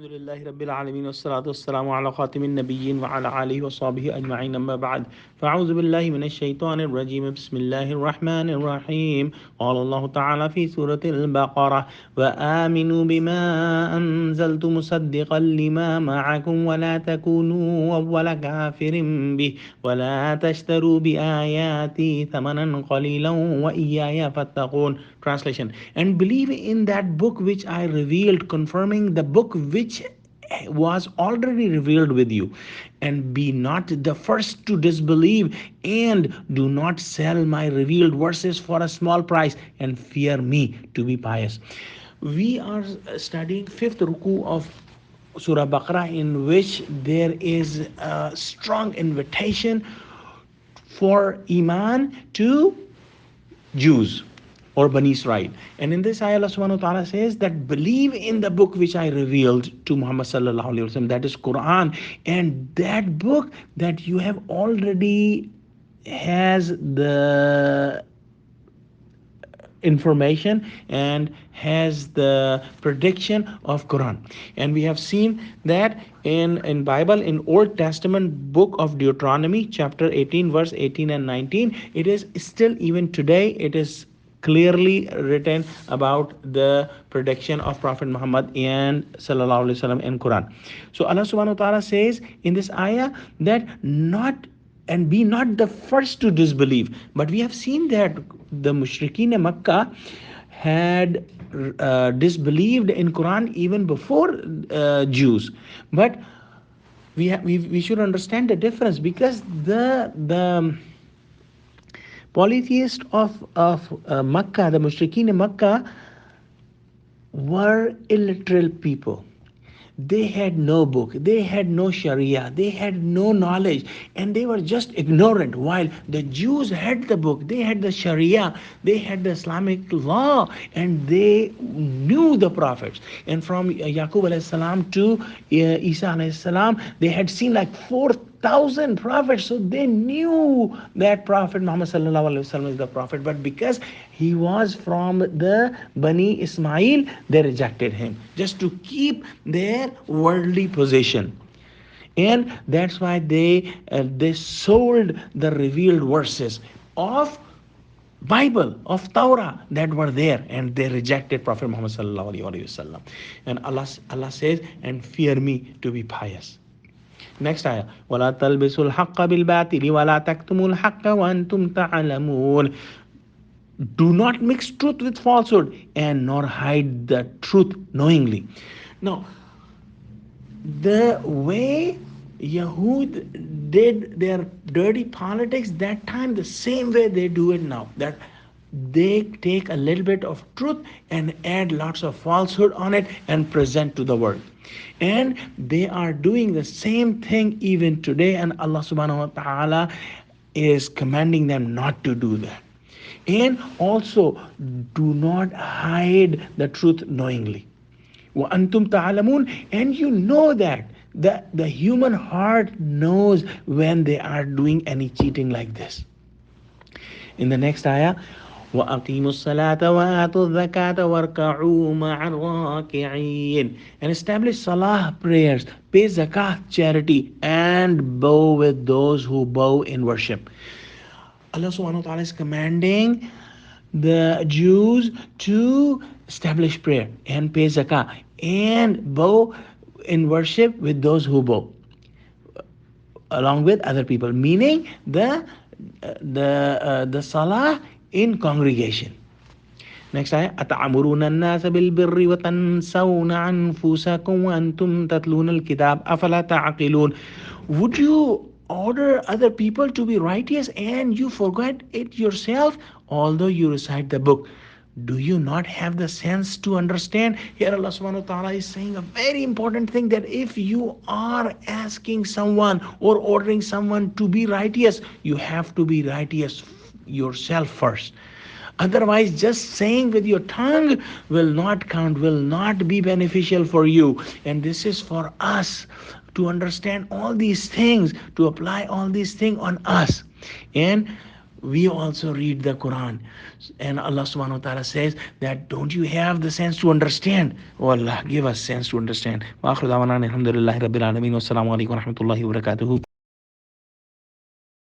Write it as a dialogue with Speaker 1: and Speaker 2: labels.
Speaker 1: الحمد لله رب العالمين والصلاة والسلام على خاتم النبيين وعلى آله وصحبه أجمعين أما بعد فأعوذ بالله من الشيطان الرجيم بسم الله الرحمن الرحيم قال الله تعالى في سورة البقرة وآمنوا بما أنزلت مصدقا لما معكم ولا تكونوا أول كافر به ولا تشتروا بآياتي ثمنا قليلا وإياي فاتقون. Translation: and believe in that book which I revealed, confirming the book which was already revealed with you, and be not the first to disbelieve, and do not sell my revealed verses for a small price, and fear me to be pious. We are studying fifth ruku of Surah Baqarah, in which there is a strong invitation for Iman to Jews or Bani Israel. And in this ayah, Allah subhanahu wa ta'ala says that believe in the book which I revealed to Muhammad sallallahu alaihi wasallam, that is Quran, and that book that you have already has the information and has the prediction of Quran. And we have seen that in Bible, in Old Testament book of Deuteronomy chapter 18 verse 18 and 19, it is still, even today, it is clearly written about the prediction of Prophet Muhammad and sallallahu alaihi wasallam in Quran. So Allah subhanahu wa ta'ala says in this ayah that not and be not the first to disbelieve. But we have seen that the mushrikeen in Makkah had disbelieved in Quran even before Jews. But we should understand the difference, because the polytheists of Makkah, the mushrikeen in Makkah, were illiterate people. They had no book, they had no Sharia, they had no knowledge, and they were just ignorant. While the Jews had the book, they had the Sharia, they had the Islamic law, and they knew the prophets. And from Yaqub alayhi salam to Isa alayhi salam, they had seen like 4,000 prophets, so they knew that Prophet Muhammad sallallahu alaihi wasallam is the prophet. But because he was from the Bani Ismail, they rejected him just to keep their worldly position. And that's why they sold the revealed verses of Bible, of Torah, that were there, and they rejected Prophet Muhammad sallallahu alaihi wasallam. And Allah says, and fear me to be pious. Next ayah, وَلَا تَلْبِسُوا الْحَقَّ بِالْبَاطِلِ وَلَا تَكْتُمُوا الْحَقَّ وَأَنْتُمْ تَعْلَمُونَ. Do not mix truth with falsehood, and nor hide the truth knowingly. Now, the way Yahud did their dirty politics that time, the same way they do it now. That they take a little bit of truth and add lots of falsehood on it and present to the world. And they are doing the same thing even today, and Allah subhanahu wa ta'ala is commanding them not to do that. And also, do not hide the truth knowingly. وَأَنْتُمْ تَعْلَمُونَ. And you know that the human heart knows when they are doing any cheating like this. In the next ayah, وَأَقِيمُوا الصَّلَاةَ وَآتُوا الزَّكَاةَ وَارْكَعُوا مَعَ الرَّاكِعِينَ. And establish salah, prayers, pay zakah, charity, and bow with those who bow in worship. Allah subhanahu wa ta'ala is commanding the Jews to establish prayer and pay zakah and bow in worship with those who bow along with other people, meaning the salah in congregation. Next ayah, أَتَعْمُرُونَ النَّاسَ بِالْبِرِّ وَتَنْسَوْنَ أَنفُسَكُمْ وَأَنْتُمْ تَتْلُونَ الْكِتَابَ أَفَلَا تَعْقِلُونَ. Would you order other people to be righteous and you forget it yourself, although you recite the book? Do you not have the sense to understand? Here Allah subhanahu wa ta'ala is saying a very important thing, that if you are asking someone or ordering someone to be righteous, you have to be righteous yourself first. Otherwise, just saying with your tongue will not count, will not be beneficial for you. And this is for us to understand all these things, to apply all these things on us. And we also read the Quran. And Allah subhanahu wa ta'ala says that don't you have the sense to understand? Oh Allah, give us sense to understand. Wa akhiru da'wana alhamdulillahi rabbil alameen. Wassalamu alaikum wa rahmatullahi wa barakatuhu.